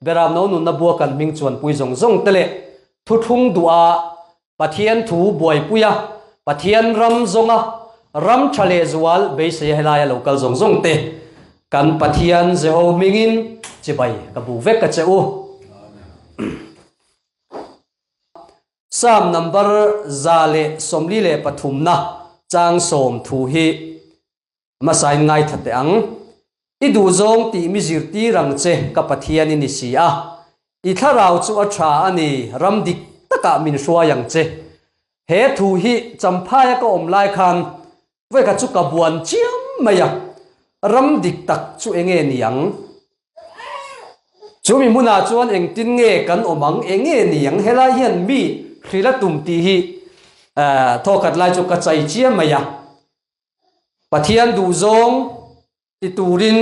beram no nun na bua kan ming chuan pui zong zong tele thu thung dua pathian thu boy puya pathian ram zonga ram thale zual be se helaya local zong zong te kan pathian jeho mingin chibai ka bu vek ka cheu Psalm number zale somli le pathumna chang som thu hi masai ngai thate ang idu zong ti mi zirti rang che ka pathian ni si a I tharau chu a tha ani ramdik taka min suwa yang che he thu hi champhaya ka om lai khan ve ka chu ka buan chiam maya ramdik tak chu enge niang chu mi muna chuan eng tin nge kan omang enge niang hela hian mi thrila tum ti hi thokat lai chu ka chai chiam maya pathian du zong ti turin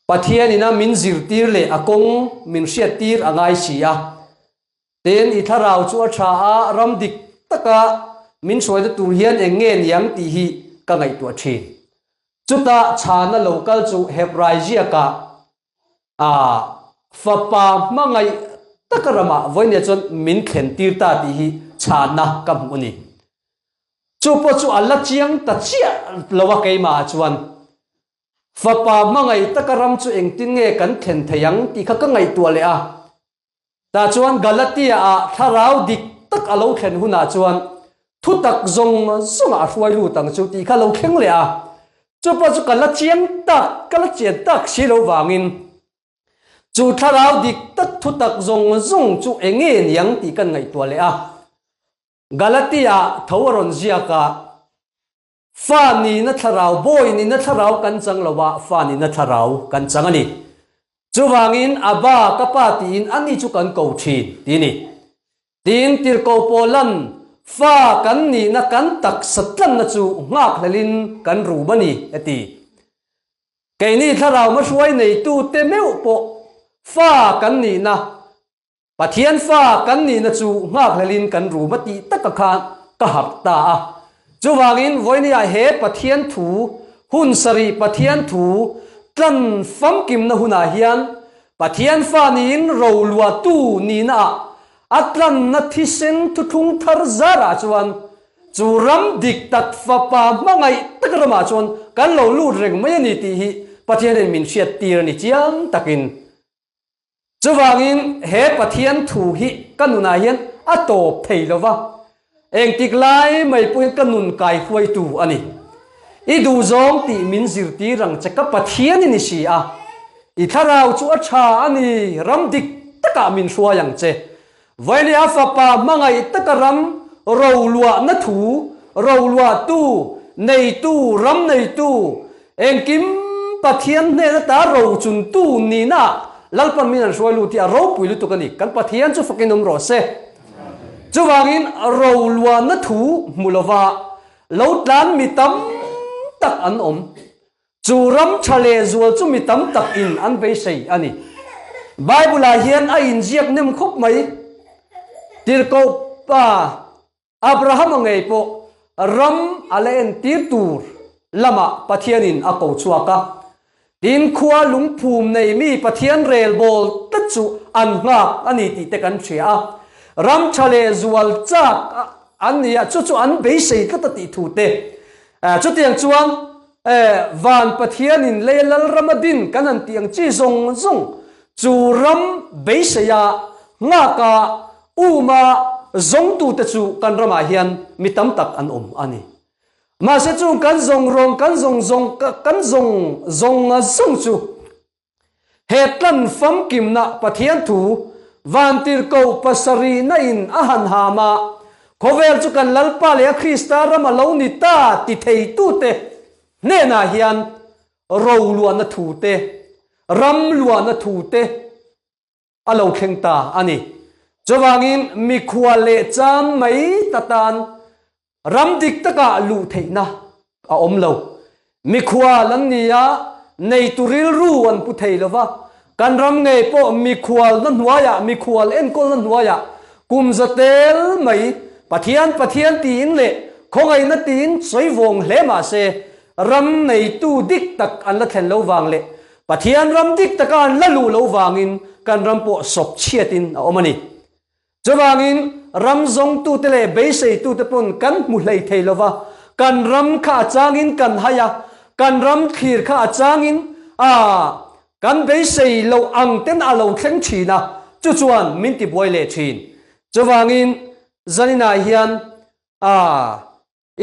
pathian ina min zirtir le akong min hriatir angai sia ten I tharau chu a tha a ramdik taka min soida tur hian enge niang ti hi ka ngai tu thi chuta chana local chu hebraizia ka fapa mangai takarama voine chon min khen tir ta ti hi chana kam uni chu po chu alla chiang ta chia lowa keima chuan fapa mangai takaram chu engtin nge kan khen thayang ti kha ka ngai tu le a ta chuan galatia a tharau dik tak alo khen huna chuan thu tak zong zong a hruai lu tang chu ti kha lo kheng le a chu po chu kala chiang tak kala chian tak si lo wangin chu tharau dik tak thu tak zong zong chu enge niang ti kan ngai tu le a galatia thoron zia ka fa ni na tharau boy ni na tharau kan chang lawa fa ni na tharau kan chang ani chu wangin aba ka pa tin ani chu kan ko thi ti ni tin tir ko polan fa kan ni na kan tak satlan na chu ngak hlelin kan ru bani ati ke ni tharau ma hruai nei tu te meu po fa kan ni na pathian fa kan ni na chu ngak hlelin kan ru mati tak kha ka hap ta a chu wangin voinia he pathian thu hun sari pathian thu tlan fam kim na huna hian pathian fa nin ro lua tu ni na atlan na thisen thu thung thar zara chuan chu ram dik tak fa pa mangai takrama chuan kan lo lu reng mai ni ti hi pathian en min hriat tir ni chiang takin chu wangin he pathian thu hi kanuna hian ato theilowa eng tiklai mai pui kanun kai huai tu ani I du zong ti min zirti rang chaka pathian ni si a I tharau chu a tha ani ramdik taka min suwa yang che voile a fa pa mangai takaram ro lua na thu ro lua tu nei tu ram nei tu eng kim pathian ne ta ro chun tu ni na lalpan min an suai lu ti a ro pui lu tu kani kan pathian chu fakinom ro se chu wangin ro lua na thu mulova lo tlan mi tam tak an om chu ram thale zual chu mi tam tak in an be sei ani bible a hian a in jiak nem khop mai tir ko pa abraham ngai po ram alen tir tur lama pathianin a ko chuaka tin khuwa lungphum nei mi pathian rel bol ta chu an ngak ani ti te kan thria ram thale zual chak an nia chu chu an be sei ka ta ti thu te chu tiang chuang van pathianin leilal ramadin kan an tiang chi zong zong chu ram be seya nga ka uma zong tu te chu kan rama hian mitam tak an ani ma se chu kan zong rong kan zong zong kan zong zong zong chu hetlan fam kim na pathian thu van tir ko pasari na in ahan hama khovel chu kan lalpa le krista rama lo ni ta ti thei tu te ne na hian ro lua na thu te ram lua na thu te alo kheng ta ani chawangin mi khwale cham mai tatan ram dik taka lu theina a om lo mi khwa lan nia nei turil ru an pu theilowa kan ram nge po mi khwal na nuaya mi khwal en kol na nuaya kum zatel mai pathian tin le khongai na tin soi wong hle ma se ram nei tu dik tak an la thlen lo wang le pathian ram dik takan lalu lo wangin kan ram po sop chiatin a omani chawangin ram zong tu tele beisei tu te pon kan mu hlei theilova kan ram kha changin kan haya kan ram khir kha changin kan beisei lo ang ten a lo thleng thina chu chuan min ti boile thin chawangin zanina hian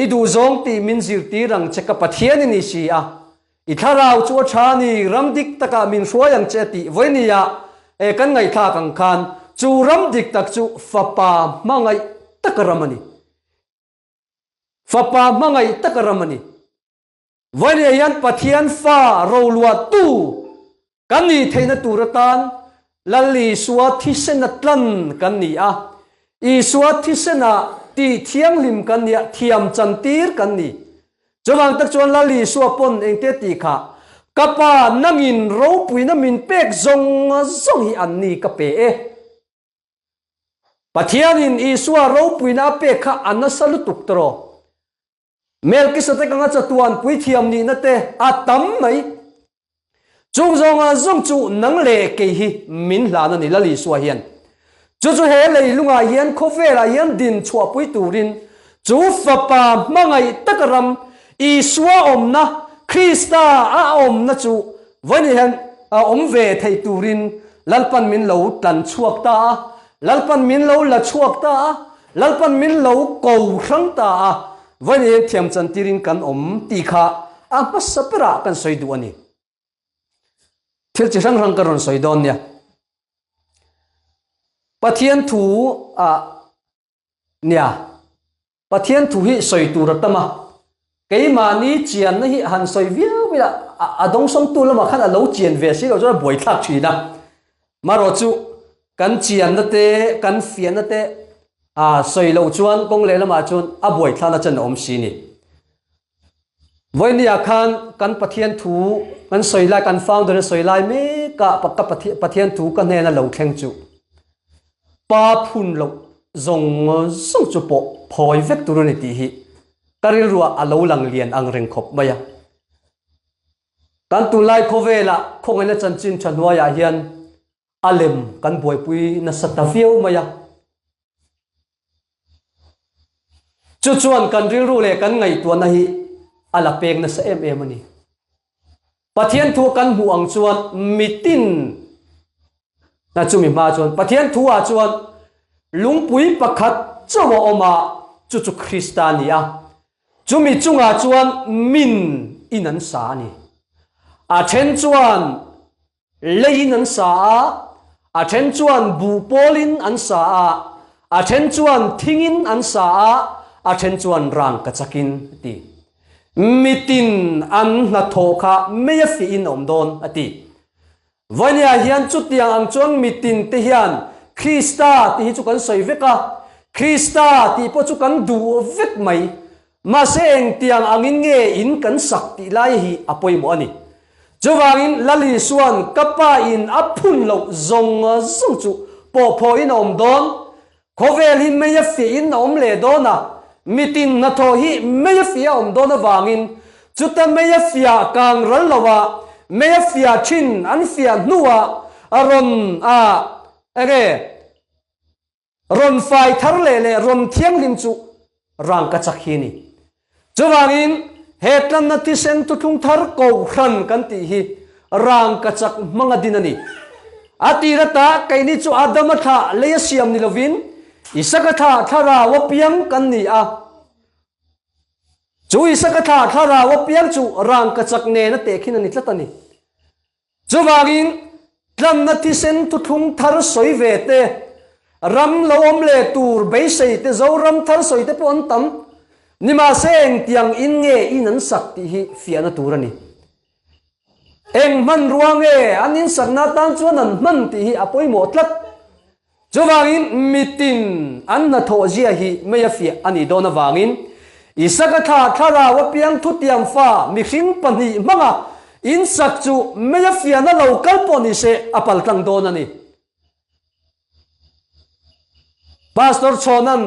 idu zong ti min zir ti rang cheka pathian ni si a i tharau chu thani ramdik taka min hruayang che ti voinia kan ngai tha kang khan chu ramdik tak chu fapa mangai takaramani fapa mangai takaramani voinia yan pathian fa rolwa tu kan ni theina turatan lalli suathi senatlan kan ni a i suathi sena ti thiang lim kan nia thiam chantir kan ni chawang tak chuan lali suapon engte ti kha kapa nangin ro puina min pek zong zong hi an ni ka pe pathianin i suwa ro puina pek kha an salu tuk tro melkisate kanga chatuan pui thiam ni na te atam mai chung zong zong chu nang le ke hi min hlana ni lali suwa hian chu he lei lunga hian khofela hian din chua pui turin chu fapa mangai takaram i suwa omna Krista a omna chu vani han om ve thei turin lalpan min lo tlan chuak ta lalpan min lo la chuak ta lalpan min lo ko rang ta vani thiam chan tirin kan om ti kha a pasapra kan soidu ani thil chi rang rang karon soidon nia pathian thu nia pathian thu hi soitu ratama cái mà ní chiên nó hi hàn soi viết bây giờ đông sông tu là mà khát là lâu chiên về xí rồi cho buổi thác thủy đó mà rồi chú cắn chiên nó té cắn phiền nó té soi lâu chuan công lệ là mà chuan buổi thác nó chân ôm xí nè với ní khan cắn pathian thu cắn soi lại cắn founder soi lại mấy cả pathian thu cắn này là lâu khen chú ba phun lâu dùng sông chú bộ phơi vết tu rồi tí hi karil ruwa alo lang lian ang reng khop maya kan tu lai khove la khong ena chan chin chanwa ya hian alem kan boi pui na satavio maya chu chuan kan ril ru le kan ngai tu na hi ala pek na sa em ani pathian thu kan hu ang chuan mitin na chu mi ma chuan pathian thu a chuan lungpui pakhat chawa oma chu chu Kristania chumi chunga chuan min inan sa ni then chuan lein an sa then chuan bu polin an sa then chuan thingin an sa then chuan rang ka chakin ti mitin an na thoka meya fi in omdon ati vania hian chu tiang ang chuan mitin te hian Krista ti chu kan soi veka Krista ti po chu kan du vek mai mà sẽ tiang angin nghe in kan sakti lai hi apoi mo ani chuwangin lali suan kapa in aphun lo zong zong chu po in om don khovel hin meya fi in om le dona mitin na tho hi meya fi om dona wangin chuta meya fia kang ral lawa meya fia chin an fia nuwa aron ron fai thar le ron thiang lim chu rang ka chak hi ni chuwangin hetlan na ti sen tu thung thar ko khan kan ti hi rang ka chak manga dinani atira ta kaini chu adama tha le siam ni lovin isaka tha thara wa piang kan ni chu isaka tha thara wa piang chu rang ka chak ne na te khin ani tlatani chuwangin tlan na ti sen tu thung thar soi ve te ram lo om le tur be sei te zo ram thar soi te pon tam nima seng tiang in nge inan sakti hi fiana turani eng man ruange anin sakna tan chuan an man ti hi apoi mo tlat chuwangin mitin an na tho zia hi meya fi ani dona wangin isaka tha thara wa piang thu tiang fa mi hring pani manga in sak chu meya fi na local poni se apal tang donani pastor chonan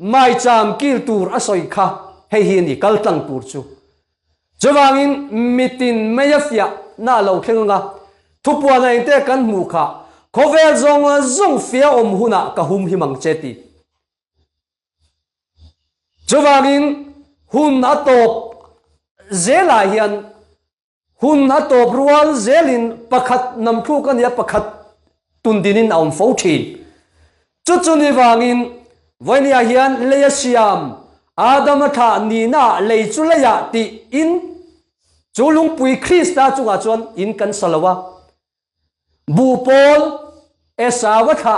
mai cham kil tur asoi kha hei hi ni kal tang tur chu chuwangin mitin meya fia na lo theng nga thu pua na inte kan mu kha khovel zong fia huna ka hum hi mang cheti chuwangin hun atop zela hian hun atop rual zelin pakhat nam thu kan ya pakhat tundinin aum fo thin chu ni wangin voinia hian leya siam adam tha ni na leichulaya ti in chulung pui krista chunga chon in kan salawa bu pol esawatha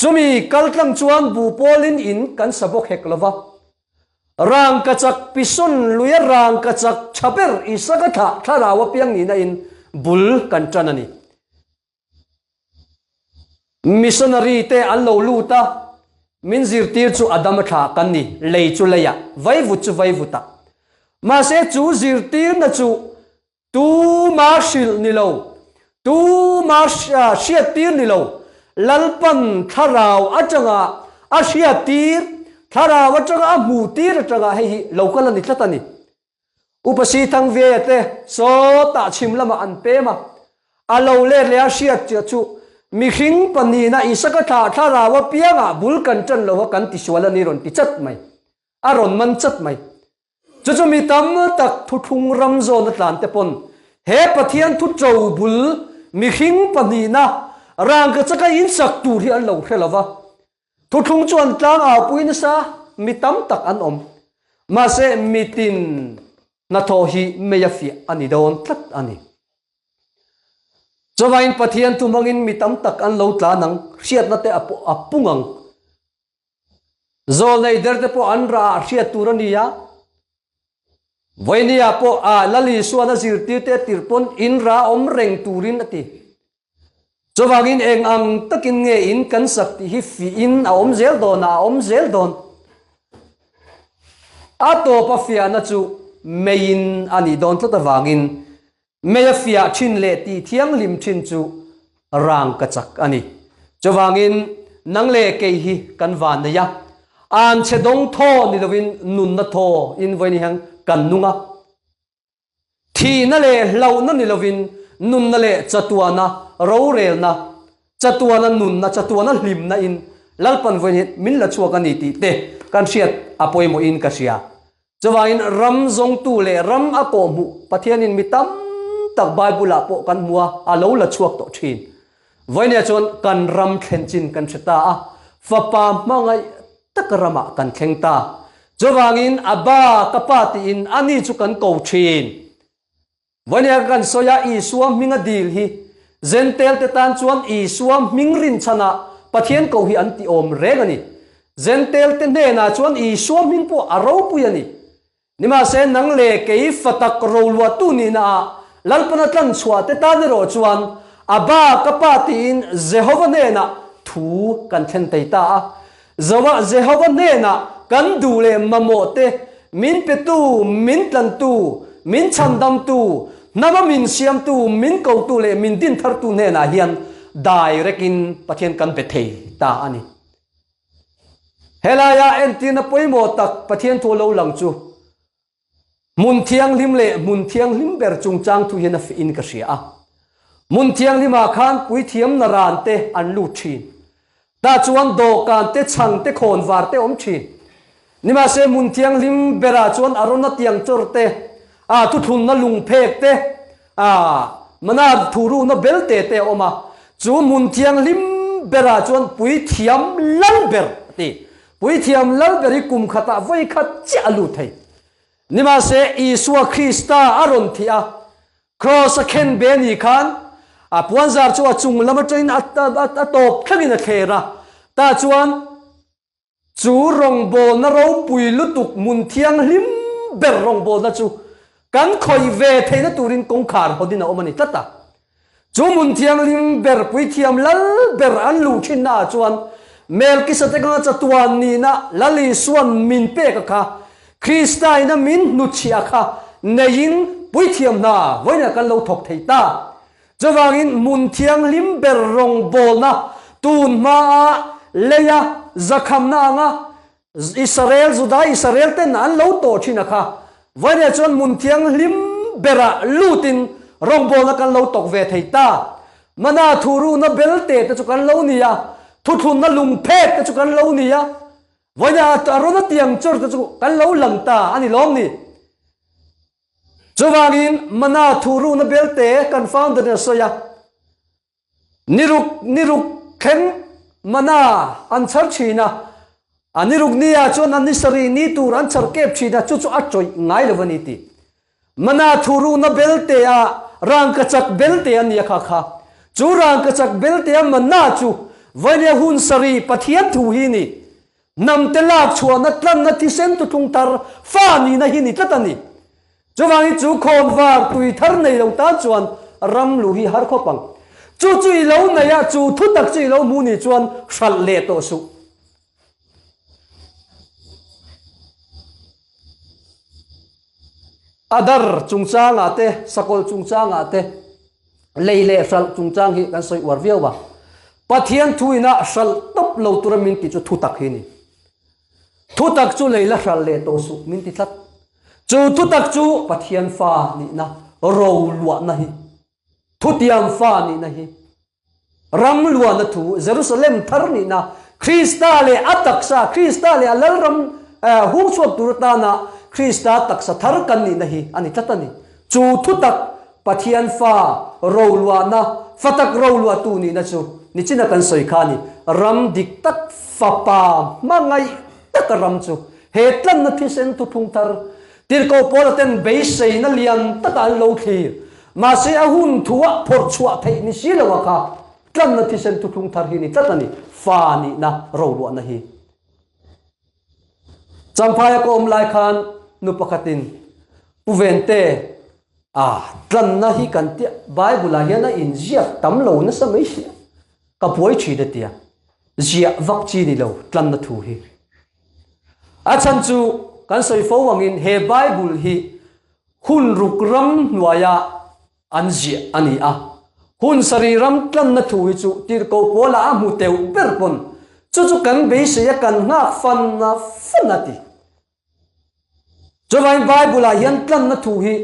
chumi kaltlang chuan bu polin in kan sabok heklova rang kachak pison luya rang kachak chaper isakatha tharawa piang ni na in bul kan chanani missionary te allo luta min zirtir chu adam tha kan ni leichulaya vaivu chu vaivuta ma se chu zirtir na chu tu marshal nilo tu shiatir nilo lalpan tharau atanga ashiatir tharau atanga mutir atanga hei local ni tlatani upasi thang ve te so ta chimlama an pema alo le ashiat chu mi hring panina isaka tharawa pianga bulkan chan lo kan ti swala ni ron ti chat mai aron man chat mai chu mi tam tak thu thung ram zo na tlan te pon he pathian thu chou bul mi hring panina rang ka chaka in sak tu ri an lo helawa thu thung chuan tlang a puin sa mi tam tak an om ma se mitin na tho hi meyafi ani don tlat ani chawain pathian tu mangin mi tam tak an lo tla nang hriat na te apungang zol nei der te po an ra hriat turania voinia po a lali suana zirti te tirpon in ra om reng turin ati chawangin eng ang takin nge in kan sakti hi fi in a om zel don a to pa fia na chu mein ani don tlata wangin meya fia thin le ti thiang lim thin chu rang ka chak ani chawangin nang le ke hi kan van na ya an chedong tho ni lovin nun na tho in voini hang kan nunga thi na le lau na ni lovin nun na le chatuana ro rel na chatuana nun na chatuana lim na in lalpan voini min la chuak ani ti te kan hriat apoi mo in ka sia chawain ram zong tu le ram a ko mu pathian in mitam tak bible po kan mua alo la chuak to thin voinia chon kan ram thlen chin kan theta a fapa mangai takrama kan thlengta chawangin aba kapati in ani chu kan ko thin voinia kan soya i suam minga dil hi zentel te tan chuan i suam mingrin chana pathian ko hi anti om regani zentel te ne na chuan i suam min po aro puyani nima se nang le kei fatak rolwa tu ni na lalpana tlan chua te ta ro chuan aba kapati in jehova ne na thu kan thlen te ta zawa jehova ne na kan du le mamote min pe tu min tlan tu min chandam tu nama min siam tu min ko tu le min din thar tu ne na hian direct in pathian kan pe thei ta ani helaya entina poimo tak pathian tho lo lang chu mun thiang lim le mun thiang lim ber chung chang thu hian in ka ria mun thiang lima khan pui thiam na ran te an lu thin ta chuan do kan te chang te khon war te om thin nima se mun thiang lim bera chuan arona tiang chor te thu thun na lung phek te mana thuru na bel te te oma chu mun thiang lim bera chuan pui thiam lal ber ti pui thiam lal beri kum khata voi khat cha lu thei nima se isua krista aron thia cross khen be ni khan puanzar chu chung lama train atop thangina thera ta chuan chu rong bol na ro pui lutuk mun thiang lim ber rong bol na chu kan khoi ve theina turin kong khar hodina omani tata chu mun thiang lim ber pui thiam lal ber an lu thin na chuan mel ki sa te ka chatuan ni na lali suan min pe ka kha krista ina min nu chia kha nein pui thiam na voina kan lo thok thei ta chawangin mun thiang lim ber rong bol na tun ma leya zakham na nga israel juda israel te nan lo to thina kha voina chon mun thiang lim bera lutin rongbol na kan lo tok ve thei ta mana thuru na belte te chu kan lo nia thu thun na lung phet te chu kan lo nia voina tarona tiang chor te chu kan lo lang ta ani lom ni chuwangin mana thuru na belte kan founder na soya niruk khen mana ansar china aniruk nia chon anisari ni tur ansar kep china chu chu atchoi ngai lewani ti mana thuru na belte a rang ka chak belte an ya kha kha chu rang ka chak belte a mana chu vale hun sari pathian thu hi ni nam te lak chua na tlan na ti sen tu tung tar fa ni na hi ni tlatani chuwang chu khom war tui thar nei lo ta chuan ram lu hi har khopang chu chui lo na ya chu thu tak chui lo mu ni chuan hral le to su adar chungchang ate sakol chungchang ate leile hral chungchang hi kan soi war viau ba pathian thuina hral top lo turamin ti chu thu tak hi ni thu tak chu leila hral le to su min ti thlat chu thu tak chu pathian fa ni na ro lua na hi thu tiam fa ni na hi ram lua na thu Jerusalem thar ni na Krista le ataksa Krista le alalram hung chop turta na Krista taksa thar kan ni na hi ani tlatani chu thu tak pathian fa ro lua na fatak ro lua tu ni na chu ni china kan soi khani ram dik tak fa pa mangai tak ram chu he tlan na thisen tu thung thar tir ko polaten be sei na lian tak an lo thir ma se a hun thuwa phor chua thei ni si lo ka tlan na thisen tu thung thar hi ni tlatani fa ni na ro lua na hi champhaya ko lai khan nu pakhatin puvente tlan na hi kan tia bible a hian a in zia tam lo na samai sia ka poi chi de tia zia vak chi ni lo tlan na thu hi a chan chu kan soi fo wangin he bible hi hun ruk ram nuaya an zia ani a hun sariram tlan na thu hi chu tir ko pola a mu teu berpon chu chu kan be sia kan ngak fan na fanati cho vain bible a hian tlan na thu hi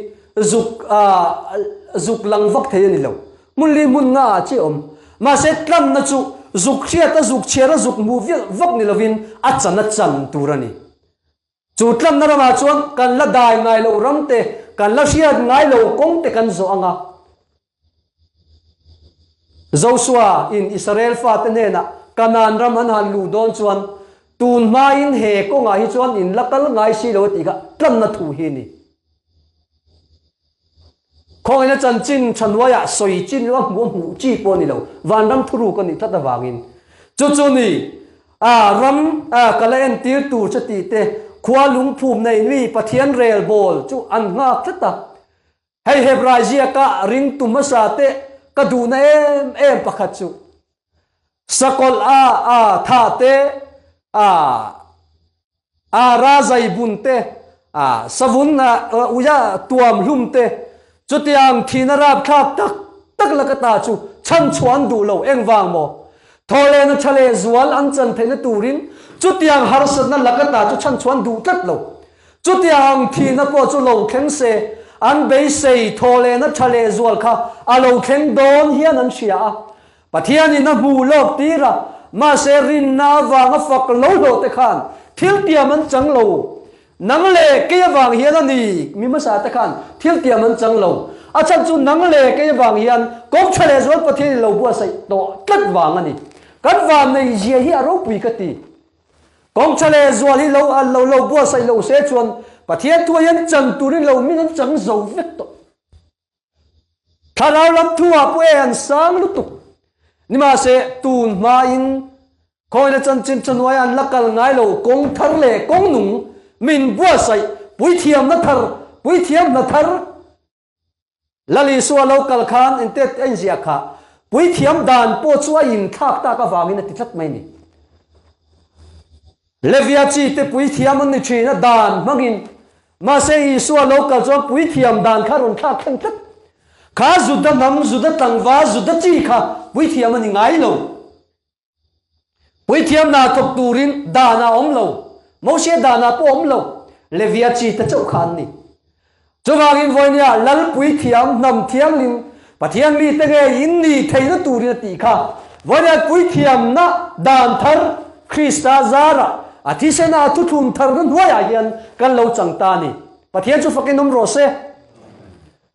zuk lang vak thei ni lo mun li mun nga chi om ma se tlan na chu zuk khia ta zuk chera zuk mu vak ni lovin a chan turani chu tlan na ma chuan kan la dai ngai lo ramte kan la hriat ngai lo kong te kan zo anga Joshua in Israel fa te ne na kanan ram han han lu don chuan tun ma in he ko nga hi chuan in lakal ngai si lo ti ga tlan na thu hi ni khoi na chan chin chanwa ya soi chin wa mu chi po ni lo van ram thuru ko ni thata wangin chu ni ram kala en tir tu chati te khwa lung phum nei ni pathian rel bol chu an nga thata hei hebraizia ka ring tu ma sa te ka du na em pakhat chu sakol tha te razai bun te savun uya tuam lum te chutiang thina rap thak tak la ka ta chu chan chuan du lo eng wang mo thole na chale zual an chan theina turin chutiang harsat na la ka ta chu chan chuan du tat lo chutiang thina po chu lo khen se an be sei thole na chale zual kha a lo khen don hian an sia pathian in na bu lok tira ma se rin na wanga fak lo lo te khan thil tiam an chang lo nang le ke wang hian ani mi ma sa te khan thil tiam an chang lo a chan chu nang le ke wang hian kok chale zol pathian lo bu sai to tat wang ani kan wang nei je hi aro pui ka ti kok chale zol hi lo bu sai lo se chuan pathian tu hian chang turin lo min an chang zo vek to tharau lam thua pu en sang lu tu ni ma se tun ma in khoi na chan chin chan wai an lakal ngai lo kong thar le kong nung min bua sai pui thiam na thar lali suwa local khan intet en zia kha pui thiam dan po chuwa in thak ta ka wangin ti thlat mai ni levia chi te pui thiam an ni thina dan mangin ma se i suwa local chuwa pui thiam dan kha ron thak thang thlat kha zuda nam zuda tangwa zuda chi kha pui thiam ani ngai lo pui thiam na thok turin dana om lo mo se dana po om lo levia chi ta chau khan ni cho vangin voinia lal pui thiam nam thiang ling pathian mi te nge in ni theina turin ti kha voinia pui thiam na dan thar Krista zara athisena tu thun thar nan huaya hian kan lo changta ni pathian chu fakin nom rose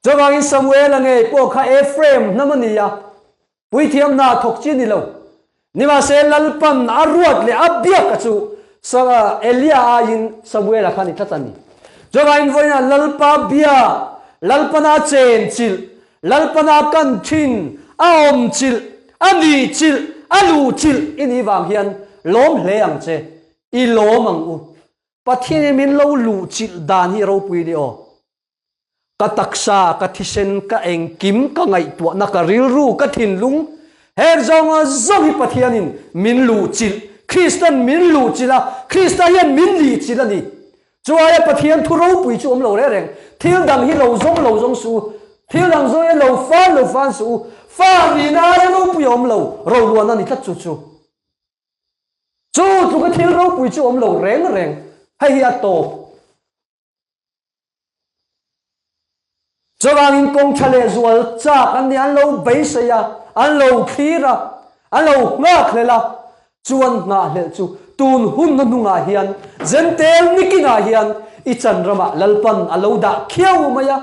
cho vangin Samuel nge po kha Ephraim namania pui thiam na thok chi ni lo nima se lalpan aruat le abia chu sa Elia in Samuel khani thatani joga in voina lalpa bia lalpana chen chil lalpana kan thin aom chil ani chil alu chil ini wang hian lom hleang che I lom ang u pathin min lo lu chil dan hi ro pui ni o ka taksa ka thisen ka eng kim ka ngai tu na ka ril ru ka thin lung her zong zong hi pathianin min lu chil Christian min lu chila Christian min li chila ni chuaya pathian thu ro pui chu om lo re reng thil dang hi lo zong su thil dang zo ye lo fan su fa ni na ye lo pui om lo ro luan na ni tlat chu chu ka thil ro pui chu om lo reng hay hi ato chawang in kong thale zual cha kan ni an lo bei se ya an lo khira an lo ngak le la chuan nga hlel chu tun hun na nunga hian zentel nikina hian I chan rama lalpan aloda khiau maya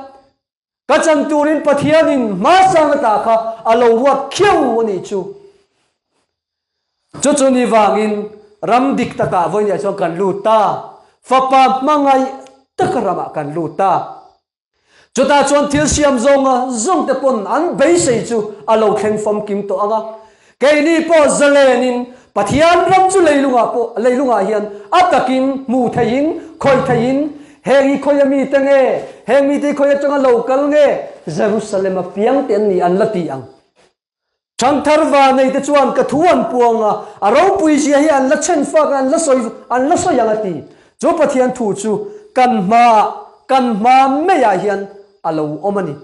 ka chan turin pathianin ma sang ta kha alo ruat khiau ani chu chu ni wangin ram dik taka voinia chong kan luta fapa mangai takarama kan luta chuta chuan thil siam zong te pon an bei sei chu alo khen fom kim to anga ke ni po zalenin pathian ram chu leilunga hian atakin mu thain khoi thain hengi khoyami tenge hengi ti khoya changa local nge Jerusalem piang ten ni an lati ang chang tharwa nei te chuan ka thuan puanga aro pui sia hi an la chen fa kan la soi yang ati chu pathian thu chu kan ma me ya hian alo omani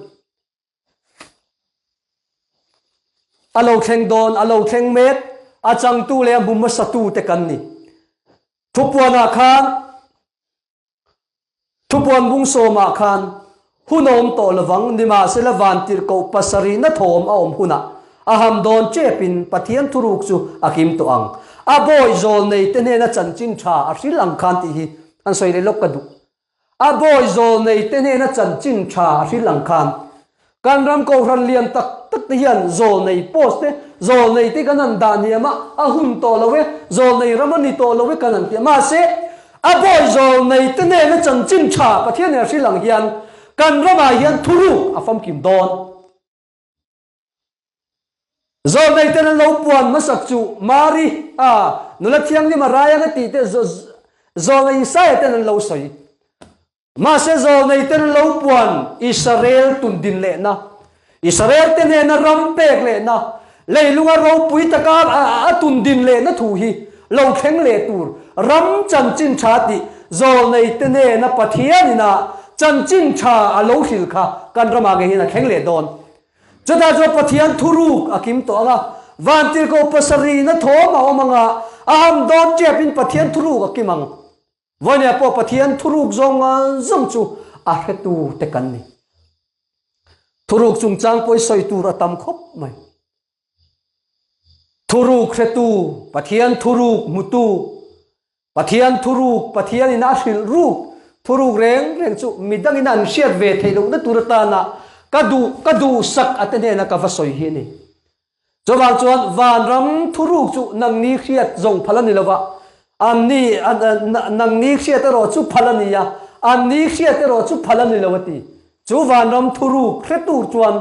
alo kheng don alo kheng met achang tu le bum satu te kan ni thupuana khan thupuan bung so ma khan hunom to lawang nima se lawan tir ko pasari na thom a om huna aham don chepin pathian thuruk chu akim to ang a boy zol nei te ne na chanchin tha a sri lankan ti hi an soi le lok kadu a boy zol nei te ne na chanchin tha a sri lankan kan ram ko ran lian tak hian zol nei post te zol nei te kanan dan hi ma a hun to lowe zol nei ramani to lowe kanan ti ma se a boy zol nei te ne na chanchin tha pathian ne sri lang hian kan rama hian thuru a fam kim don zol nei te na lo puan ma sak chu mari nula thiang ni maraya na ti te zol nei sai te na lo soi ma se zol nei te na lo puan Israel tun din le na Israel te ne na ram pek le na leilunga ro pui taka a tun din le na thu hi lo kheng le tur ram chan chin tha ti zol nei te ne na pathian na chan chin tha a lo hil kha kan rama ge hi na kheng le don chata jo pathian thuruk akim to anga vantir ko pasari na thoma omanga aham don chepin pathian thuruk akimang vonia po pathian thuruk zong chu a hetu te kan ni thuruk chung chang poi soi tur atam khop mai thuruk hetu pathian thuruk mutu pathian thuruk pathian in ashil ruk thuruk reng chu midang in an shiat ve theilo na turata na kadu sak atene na ka vasoi hi ni chowang chuan van ram thuruk chu nang ni khiat zong phalani lawa an ni nang ni khiat ro chu phalani ya an ni khiat ro chu phalani lawati chu van ram thuruk khretu chuan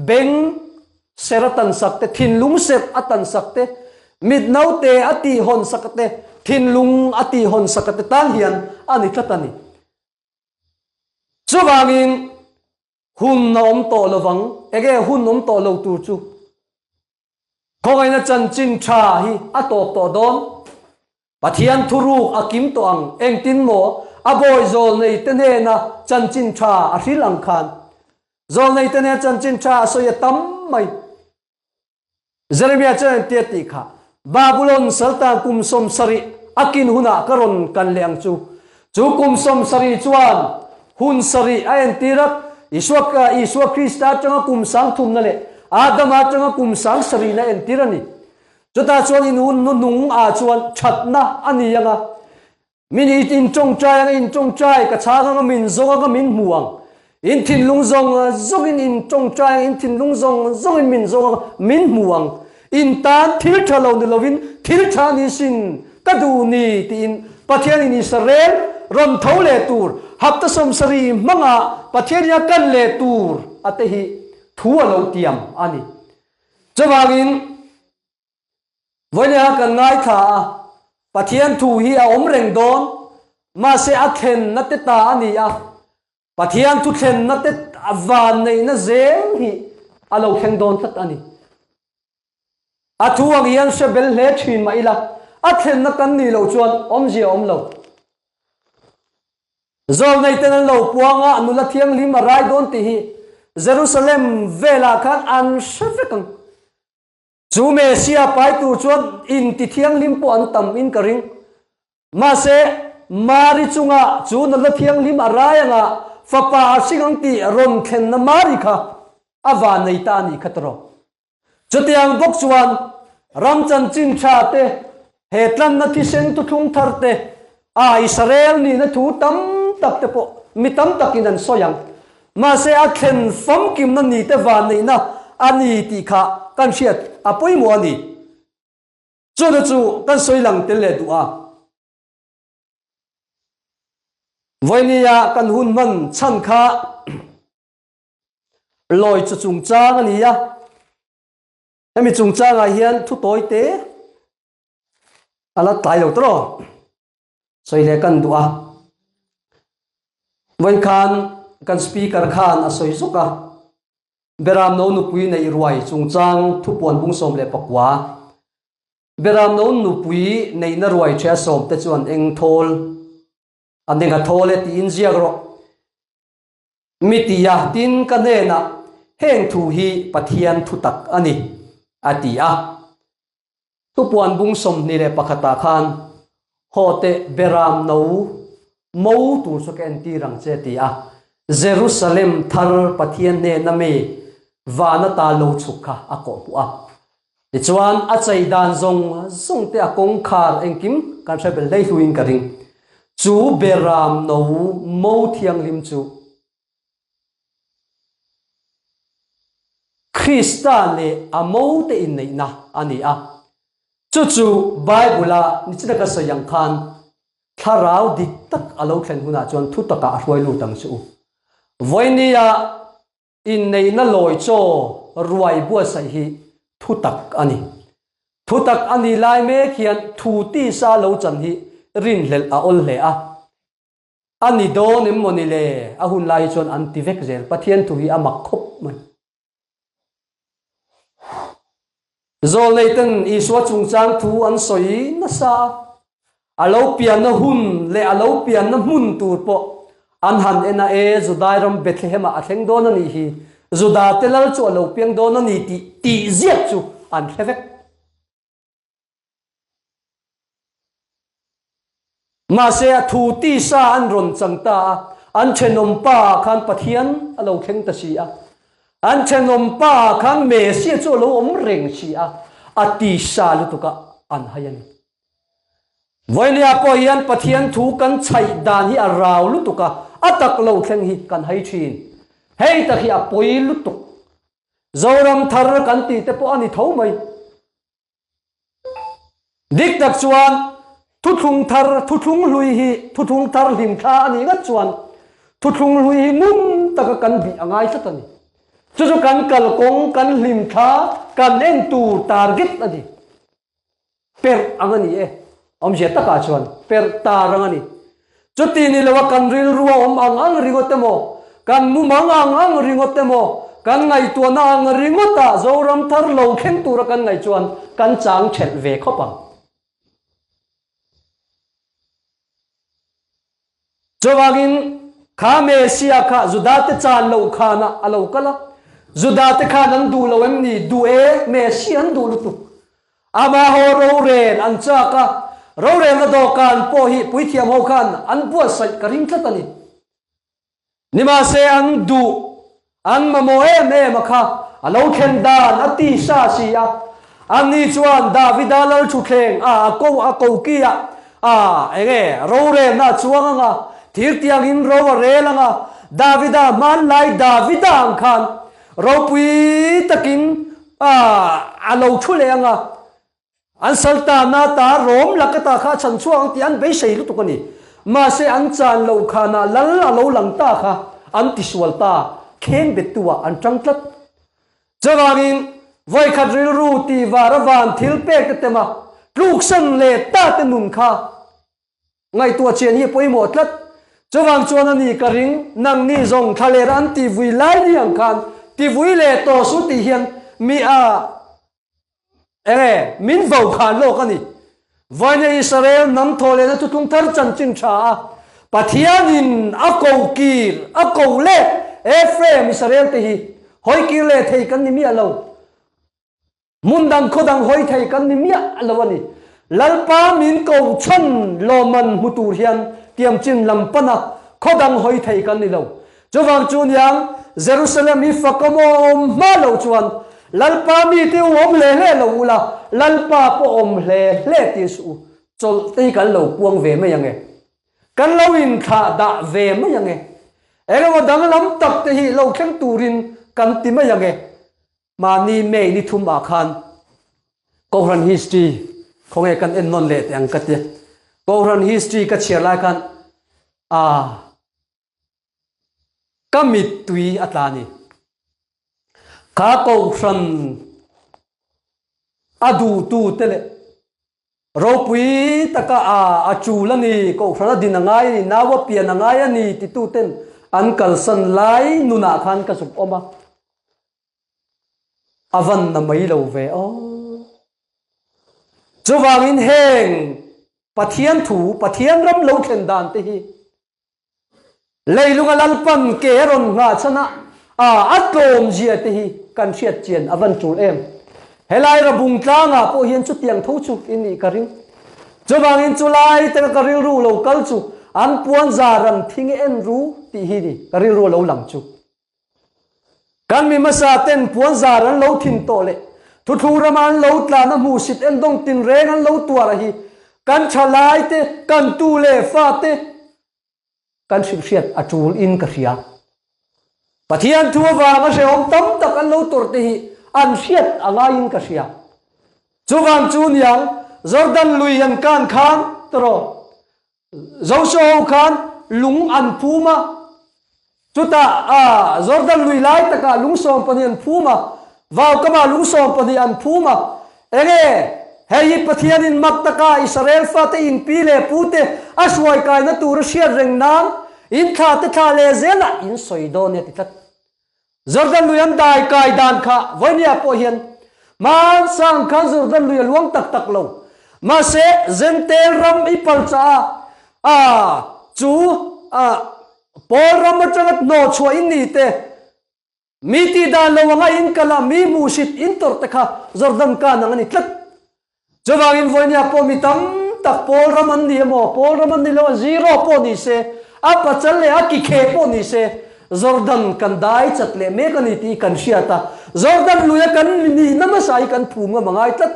beng seratan sakte thinlung sep atan sakte midnaute ati hon sakte thinlung ati hon sakte tan hian ani tlatani chowangin hun nom to lawang ege hun nom to lo tu chu khongai na chan chin tha hi atop to don pathian thuruk akim to ang engtin mo aboy zol nei tene na chan chin tha a sri lankan zol nei tene chan chin tha so ya tam mai Jeremiah chen te ti kha Babylon sultan kum som sari akin huna karon kan leang chu kum som sari chuan hun sari a en tirak Isua Krista changa kum sang thum na le Adama changa kum sang sari na en tirani chota chuan in hun nung a chuan thatna ani anga min in chong trai ka changa min zonga min muang in thin lung zong zong in chong trai in thin lung zong in min zong min muang in tan thil thalo ni lovin thil thani sin kadu ni tin pathian in Israel rom thole tur hapta som sari manga pathian ya kan le tur atehi thu alo tiam ani chawangin voina kan ngai tha pathian thu hi a om reng don ma se a then na te ta ani a pathian thu then na te avan nei na zeng hi alo kheng don tat ani a thu ang yan se bel le thin ma ila a then na kan ni lo chuan om ji om lo zol nei ten lo puanga anula thiang lim rai don ti hi Jerusalem vela khan an shafekang chu Mesia pai tu chuan in ti thiang lim po an tam in karing ma se mari chunga chu na la thiang lim arai anga fapa singang ti rom khen na mari kha awa nei ta ni khatro chutiang bok chuan ramchan chin tha te hetlan na thi seng tu thung thar te a Israel ni na thu tam tak te po mi tam takin an soyang ma se a khen fam kim na ni te van nei na ani ti kha kan hiat apoi mo ani chu kan soilang te le du a voinia kan hun man chan kha loi chu chung chang ani ya emi chung chang a hian thu toi te ala tai lo tro soile kan du a voin khan kan speaker khan a soi zuka beram no nu pui nei ruai chung chang thu pon bung som le pakwa beram no nu pui nei na ruai thia som te chuan eng thol anenga thole ti in ziagro mitia tin ka ne na heng thu hi pathian thu tak ani atia tu puan bung som ni le pakhata khan hote beram no mo tu so ken ti rang che ti a Jerusalem thar pathian ne na me vana ta lo chukha ako pu a ti chuan a chei dan zong te a kong khar engkim kan thebel dei huin karing chu beram no mo thiang lim chu Christian le amo te in nei na ani a chu Bible ni china ka sayang khan tharau dik tak alo thlen huna chuan thu taka roi lu tang chu voinia in nei na loi cho ruai bu sai hi thu tak ani lai me khian thu ti sa lo chan hi rin hlel a ol le a ani do nim moni le a hun lai chon anti vek zel pathian thu hi amak khop man zol nei ten iswa chung chang thu an soi na sa alo pian na hun le alo pian na mun tur po an han ena e Judai ram Bethlehem a thleng don ani hi Juda telal chu alo piang don ani ti ziat chu an thlevek ma se thu ti sa an ron changta an chenom pa khan pathian alo kheng ta si a an chenom pa khan Mesia chu lo om reng si a ati sa lu tuka an hayan voinia po hian pathian thu kan chai dan hi a raw lu tuka atak lo thleng hi kan hai thin hei ta hi a poi lu tuk zoram thar kan ti te po ani tho mai dik tak chuan thu thung lui thar lim kha ani nga chuan thu thung lui hi mum taka kan bi angai satani chu kan kal kong kan lim kha kan en tu target ani per angani e om je taka chuan per tarangani chuti ni lawa kan ril ruwa om ang ringotemo kan mu ang ringotemo kan ngai tu na ang ringota zoram thar lo khen tur kan ngai chuan kan chang thel ve khopang chawagin kha Mesia kha Judate chan lo khana alo kala Judate khan an du lo em ni du e Mesia an du lu tu ama ho ro ren an cha ka ro ren na do kan po hi pui thiam ho khan an pu sai karing tlatani nima se an du an ma mo em kha alo khen dan ati sa si a an ni chuan Davida lal thu thleng a ko kia enge ro re na chuanga nga thir tiang in ro re langa Davida man lai Davida ang khan ro pui takin alo thu le anga an sultana ta rom lakata kha chan chuang ti an be sei lu tukani ma se an chan lo khana lal alo lang ta kha an tiswal ta khen betua an tangtlat chawangin voi khadril ru ti varavan thil pek tema luk san le ta te nun kha ngai tua chen hi poi mo tlat chawang chuan ani karing nang ni zong thale ran ti vui lai ni ang khan ti vui le to su ti hian mi min vau khan lo kani voina Israel nam thole na tu tung thar chan chin tha pathianin ako kir ako le Ephraim Israel te hi hoi kir le thei kan ni mi alo mundang khodang hoi thei kan ni mi alo ani lalpa min ko chan loman mutur hian tiam chin lampana khodang hoi thei kan ni lo chawang chun yang Jerusalem hi fakamom ma lo chuan lalpa mi ti om le lo la lalpa po om le ti su chol te kan lo puang ve ma yang e kan lo in kha da ve ma yang e ero dang lam tak te hi lo khem turin kan ti ma yang e ma ni me ni thum a khan Koran history khong e kan en non le yang ka te Koran history ka chiar lai kan kamit tui atlani ka Koran adu tu tele ropui taka achulani Koran dinangai nawa pianangai ani ti tu ten an kalsan lai nuna khan ka sup oma avan na mai lo ve chuwangin heng pathian ram lo thlen dan te hi leilunga lalpan ke ron nga chana atlom zia te hi kan thiat chian avan chul em helai ra bung tlanga po hian chu tiang tho chu ini karing chuwangin chulai te karil ru lo kal chu an puan zaran thing en ru ti hi ni karil ru lo lang chu kan mi masa ten puan zaran lo thin to le thu thu raman lo tla na mu sit en dong tin reng an lo tua hi kan chalai te kan tu le fa te kan shriat atul in ka ria pathian thu wa ma se om tam tak an lo tur te hi an hriat anga in ka ria chuwang chun yang Jordan lui han kan khang tro Joshua khan lung an phuma chuta Jordan lui lai taka lung som panian phuma vào kama lung som panian phuma enge hei pathian in maktaka Israel fa te in pile pute aswai kai na tur shia reng nan in kha te tha le zela in soidon ne titat Jordan lui an dai kai dan kha voinia po hian man sang kha Jordan lui luang tak tak lo ma se zentel ram ipal cha chu Paul Ramachagat no chua in ni te miti da lawanga in kala mi musit in tor tekha Jordan ka nangani tlat jawangin voinia po mitam tak Paul Raman ni mo Paul Raman ni lo zero po ni se apa challe aki khe po ni se Jordan kan dai chatle me kan ti kan shiata Jordan luya kan ni namasai kan phunga mangai tlat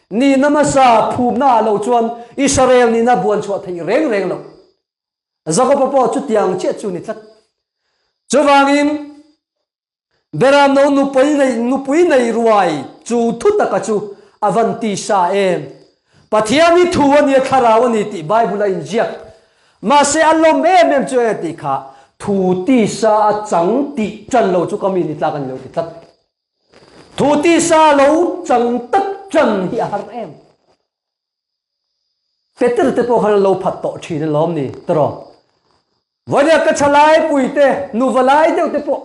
ni namasa phumna lo chuan Israel ni na buan chwa thei reng reng lo Zakopa po chu tiang che chu ni tlat chuwangin beram no nupui nei ruai chu thuta ka chu avanti sa em pathiani thuani tharawani ti bible in jiak ma se allom em chu ti kha thu ti sa chang ti chan lo chu kami ni tlakan lo ti tlat thu ti sa lo chang tak chan hi har em Peter te po hal lo phat to thi ne lom ni tro vonia ka chalai puite nuvalai deu te po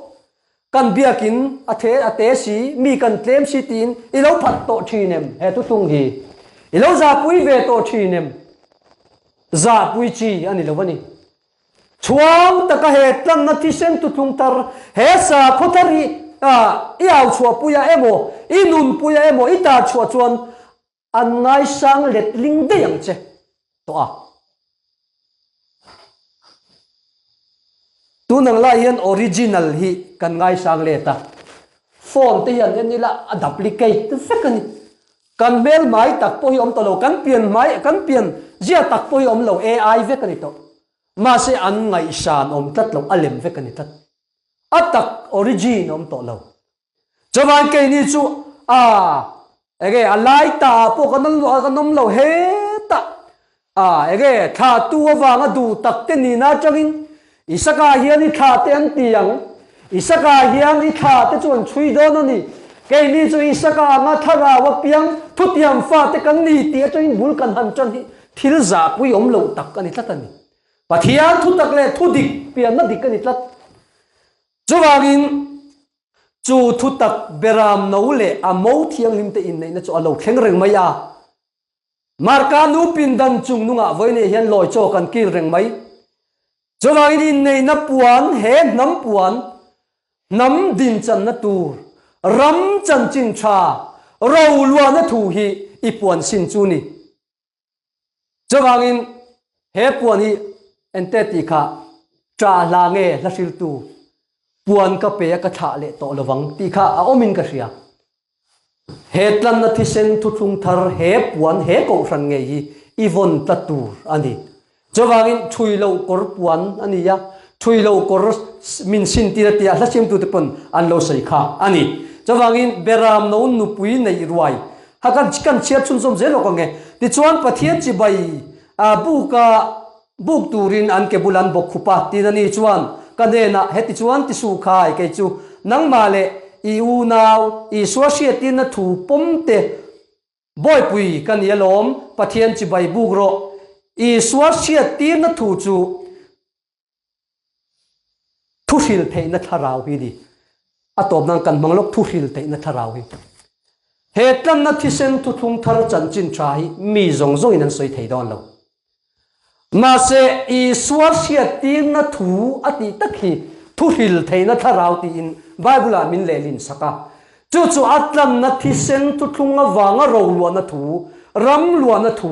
kan biakin ate si mi kan tlem si tin ilo phat to thinem he tu tung hi ilo za pui ve to thinem za pui chi ani lo wani chuang taka he tlan na thi sen tu tung tar he sa khothari iau chua puya emo inun puya emo ita chua chuan an ngai sang let ling de yang che to tu nang la hian original hi kan ngai sang le ta phone te hian ni la duplicate te fekani kan mail mai tak po hi om to lo kan pian zia tak po hi om lo AI vekani to ma se an ngai san om tat lo alem vekani tat atak origin om to lo chawan ke ni chu ege alai ta po kanom lo he ta ege tha tu awanga du tak te ni na changin isaka hian i tha te an tiang isaka hian i tha te chuan chui don ani ke ni chu isaka nga thara wa piang thutiam fa te kan ni ti changin bul kan han chan hi thil za pui om lo tak ani tlatani pathian thu tak le thu dik pian na dik ani tlat chuwangin chu thu tak beram no le amo thiang lim te in nei na chu alo thleng reng mai marka nu pin dan chung nunga voine hian loi cho kan kil reng mai chuwangin in nei na puan he nam puan nam din chan na tur ram chan chin tha ro lua na thu hi i puan sin chu ni chuwangin he puan hi ente ti kha tra la nge la sil tu puan ka pe ka tha le to lawang ti kha a omin ka ria he tlan na thi sen thu thung thar he puan he ko ran nge hi ivon tatur ani chawangin thui lo kor puan ani ya thui lo kor min sin ti ra tia la chem tu te pon an lo sai kha ani chawangin beram no nu pui nei ruai hakan chikan chia chun som zelo ko nge ti chuan pathian chi bai buk turin an ke bulan bok khupa tin ani chuan kanena heti chuan ti su khai ke chu nang male i u naw i swashia tin na thu pomte boy pui kan yelom pathian chi bai buk ro i swashia tin na thu chu thu hil thei na tharau hi di atop nang kan manglok thu hil thei na tharau hi he tlam na thisen thu thung thar chan chin trai mi zong zong in an soi thei don lo mà sẽ i suar sia tin na thu ati takhi thu hil theina tharau ti in bible min lelin saka chu atlam na thisen tu thunga wanga ro lu na thu ram lu na thu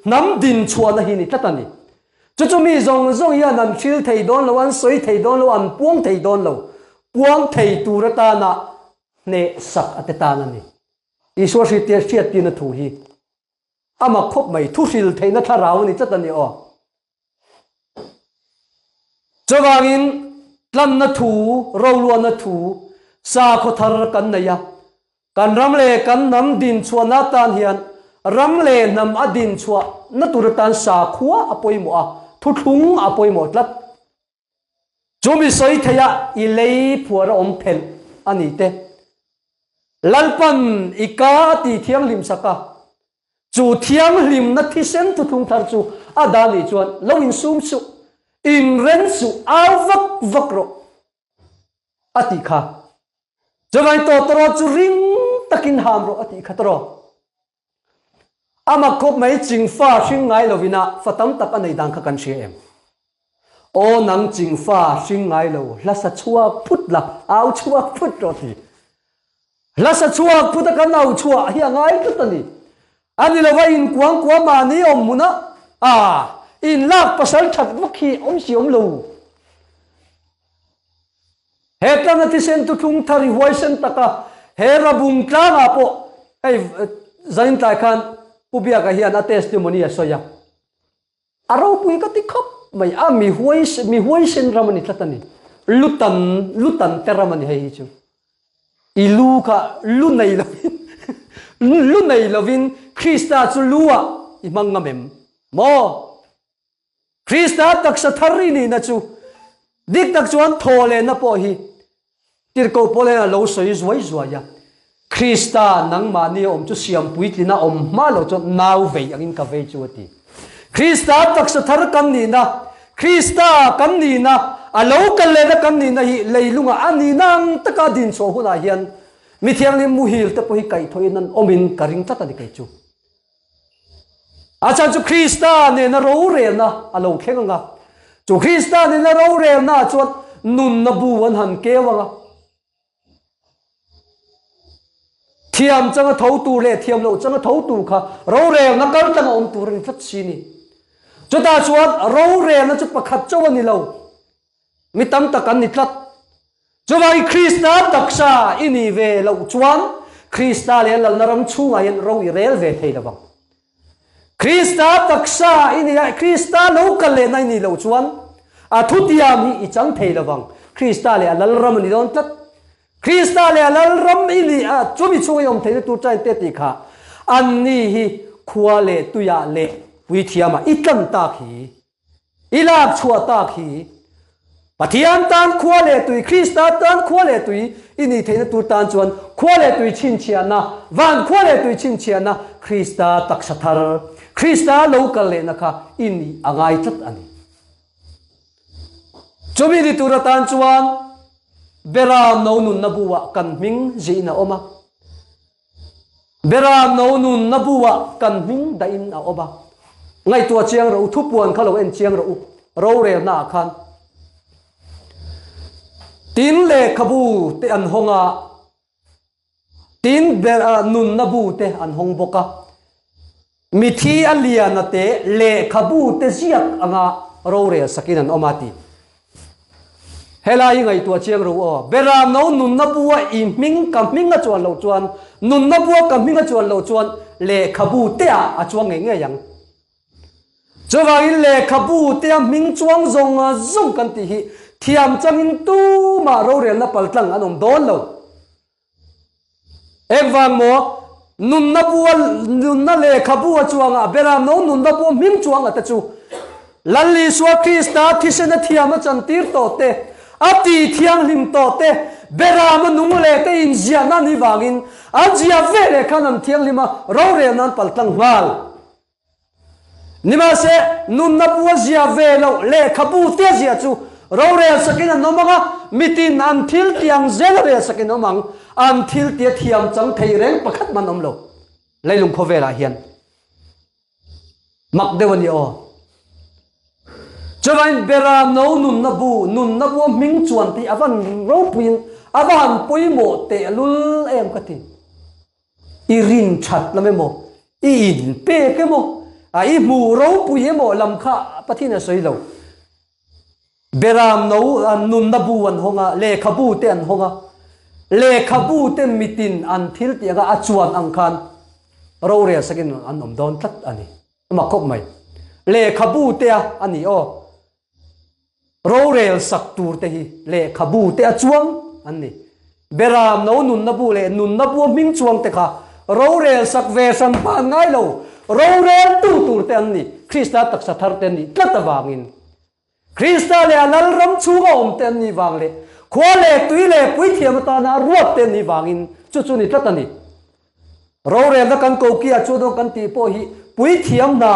nam din chua na hi ni tatani chu mi zong ya nam thil thei don lo an soi thei don lo an puang thei don lo puang thei tu ra ta na ne sak ateta na ni i suar sia tin na thu hi ama khop mai thu hil theina tharau ni tatani chawangin tlan na thu roluan na thu sa kho thar kan na ya kan ram le kan nam din chua na tan hian ram le nam adin chua na tur tan sa khuwa apoi mo thu thung apoi mo tlat chumi soi thaya i lei phuara om phel ani te lalpan ika ti thiang lim saka chu thiang lim na thi sen thu thung thar chu adali chuan lowin sum su in ren su vak ro ati kha jawai to tro chu ring takin ham ro ati kha tro ama khop mai ching fa hring ngai lovina fatam tak anei dang kha kan em o nang ching fa hring ngai lo la sa chua phut la au chua phut ro ti la sa chua phut ka nau chua hi ngai tu tani ani lo vai in kuang kwa ma ni om muna in lak pasal that wakhi om si om lo hetana ti sen tu thung thari huai sen taka hera bung tanga po ai zain ta khan pubia ka hian a testimony a soya aro pui ka ti khop mai a mi huai sen ramani tlatani lutan teramani hei chu ilu ka lu nei lovin Krista chu luwa imanga mem mo Krista tak sa thari ni na chu dik tak chuan thole na po hi tirko pole na lo soi zuai ya Krista nang ma ni om chu siam pui tlina om ma lo chu nau ve angin ka ve chu ti Krista tak sa thar kam ni na Krista kam ni na alo kal le na kam ni na hi leilunga ani nang taka din so huna hian mi thiang ni mu hil te po hi kai thoi nan omin karing ta ni kai chu acha chu Krista ne na ro re na alo khenga chu Krista ne na ro re na chu nun na bu wan han ke wanga thiam changa thau tu le thiam lo changa thau tu kha ro re na kal tanga om tu rin thlat si ni chu ta chuan ro re na chu pakhat chawani lo mi tam takan ni tlat chuwai Krista taksa ini ve lo chuan Krista le lal naram chunga yen ro i rel ve thei lawang Krista taksa ini Krista local le nai ni lo chuan a thutiam hi i chang thei lawang Krista le lal ram ni don tlat Krista le lal ram ini a chumi chunga yom thei tu chai te ti kha an ni hi khua le tuya le wi thiama itlam ta khi ilak chua ta khi Pathian tan khua le tui Krista tan khua le tui ini theina tur tan chuan khua le tui chin chiana van khua le tui chin chiana Krista taksathar Krista local le nakha ini angai chat ani chomi di tur tan chuan beram no nun nabuwa kan ming zina oma beram no nun nabuwa kan ming da in a oba ngai tua chiang ro thu puan khalo en chiang ro re na khan tin le khabu te an honga tin ber nun nabu te an hong boka mithi aliana te le khabu te siak anga ro re sakin an omati helai ngai tua chiang ro o beram no nun nabuwa I ming kam ming a chuan lo chuan nun nabuwa kam ming a chuan lo chuan le khabu te a chuang nge yang chuwai le khabu te ming chuang zong kan ti hi thiam changin tu ma ro rel na paltlang anom don lo ekwang mo nun na le khabu chuanga beram no nun na bu ming chuanga ta chu lalli swa Krista thisena thiam chan tir to te ati thiang lim to te beram nung le te in ziana ni wangin ajia vele khanam thiang lima ro rel nan paltlang wal nima se nun na bu zia velo le khabu te zia chu ro re sakin no manga mitin an thil tiang zel re sakin no mang an thil tia thiam chang thei reng pakhat man om lo leilung khovela hian mak dewani o chawain beram no nun na bu ming chuan ti avan ro puin avan poimo te lul em ka ti irin chat la memo in pe ke mo ai mu ro puimo lam kha pathina soilo beram no nun nabu an honga le khabu te an honga le khabu te mitin an thil ti aga achuan ang khan ro re sakin an om don tat ani ma khop mai le khabu te ani o ro re sak tur te hi le khabu te achuang ani beram no nun nabu ming chuang te kha ro re sak ve sam pa ngai lo ro re tu tur te ani Krista taksa thar te ni tlatawangin Krista le alal ram chuga om ten ni wang le khwa le tui le pui thiam ta na ruat ten ni wangin chu ni tlatani ro re da kan ko kia chu do kan ti po hi pui thiam na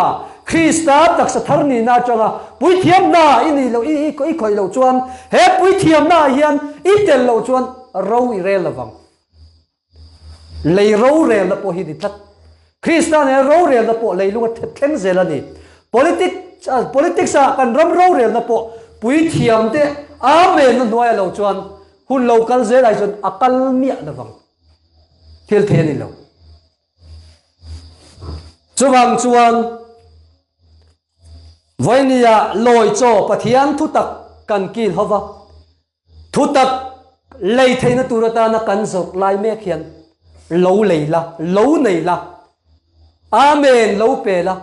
Krista taksa thar ni na changa pui thiam na ini lo I khoi lo chuan he pui thiam na hian I tel lo chuan ro I re lawang le ro re la po hi di tlat Krista ne ro re la po leilunga thleng zelani politics a kan ram ro rel na po pui thiam te amen no noya lo chuan hun local zel ai chon akal mia lawang thil the ni lo chuwang chuan voinia loi cho pathian thutak kan kil hova thutak lei theina turata na kan zok lai me khian lo leila lo nei la amen lo pe la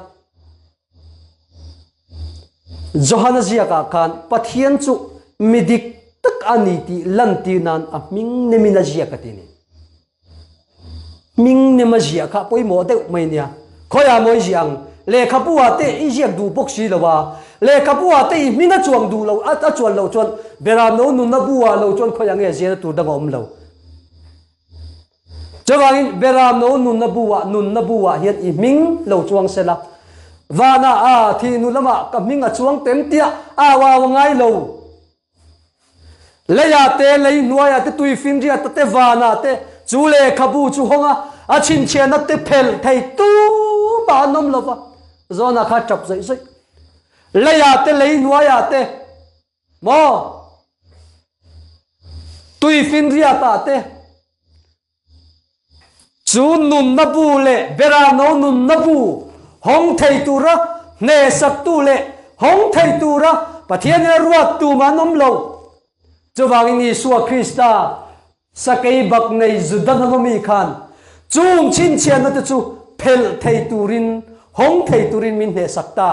Johanna ziaka kan pathian chu midik tak ani ti lanti nan a ming nemina ziaka tini ming nema ziaka poi mo de mai nia khoya moi jiang le khapua te I jiak du bok si lawa le khapua te I mina chuang du lo a chuan lo chuan beram no nun na buwa lo chuan khoya nge zia tu da ngom lo chawangin beram no nun na buwa hian I ming lo chuang sela vana a thi nu lama ka minga chuang tem tia a wa ngai lo le ya te le nuaya te tui fim ria te vana te chu le khabu chu honga a chin chena te phel thei tu ba nom lova zona kha chap zai zai le ya te le nuaya te mo tui fim ria ta te chu nun na bu le bera no nun na bu hong thei tu ra ne sak tu le hong thei tu ra pathian ruat tu ma nom lo cho wangin Isua Krista sakei bak nei zudan hami khan chung chin chian na chu phel thei turin hong thei turin min he sakta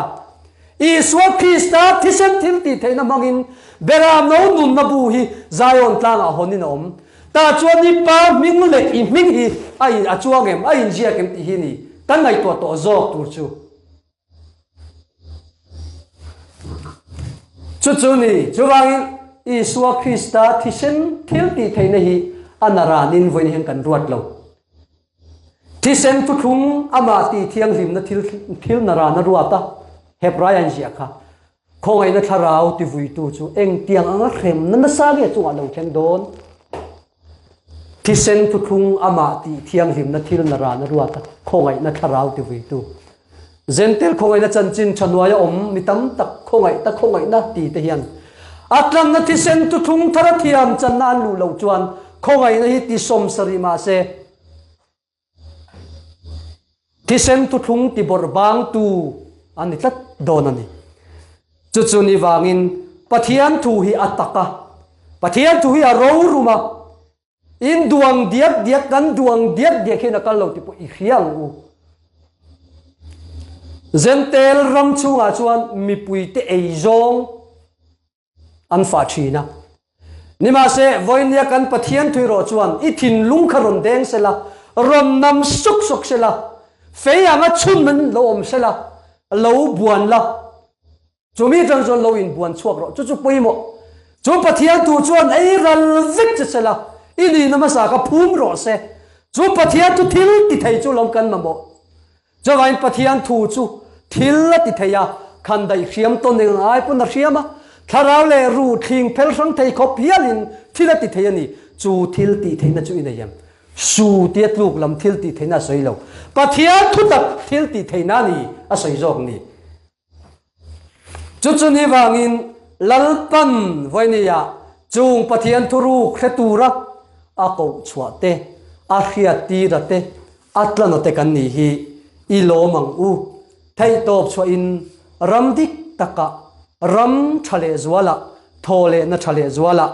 Isua Krista thisen thil ti theina mangin beram no nun na bu hi Zion tlang a honin om ta chuan ni pa ming le I ming hi ai a chuangem ai injia kem ti hi ni tan ngai to zok tur chu ni chuwangin Isua Krista thisen thil ti theina hi anaranin voin hen kan ruat lo thisen tu thung ama ti thiang lim na thil nara na ruata Hebrayan jia kha khongai na tharau ti vui tu chu eng tiang anga khem na sa ge chu alo theng don thisen tu thung ama ti thiang lim na thil nara na ruata khongai na tharau ti vui tu zentel khongai na chanchin chanwaya om mitam tak khongai na ti te hian atlam na thisen tu thung thara thiam chan na lu lo chuan khongai na hi ti som sari ma se thisen tu thung ti bor bang tu ani tlat don ani chu ni wangin pathian thu hi ataka pathian thu hi a ro ruma in duang diak kan duang diak hina kal lo ti po I khiang u zentel ram chunga chuan mi pui te ei zong an fa thina nima se voinia kan pathian thui ro chuan I thin lung kharon deng sela ron nam suk sela feyanga chun man lo om sela lo buan la chumi tang zon lo in buan chuak ro chu poimo chu pathian tu chuan ei ral vik sela ini namasa ka phum ro se chu pathian tu thil ti thei chu lom kan mamo chawain pathian thu chu thil ti theya khan dai khiam to ne ai pun na khiama tharau le ru thing phel sang thei khop hialin thil ti theyani chu thil ti theina chu inayam su tiat luk lam thil ti theina soilo pathian thu tak thil ti theina ni a soi jok ni chu ni wangin lalpan voinia chung pathian thuru khretura a ko chhuate a khiati rate atlanote kan ni hi I lo mang u thai top chwa in ramdik taka ram thale zwala thole na thale zwala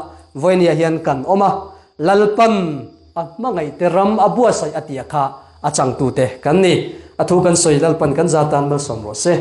voinia hian kan oma lalpan a mangai te ram abua sai atia kha achang tu te kan ni athu kan soi lalpan kan zatan mal som ro se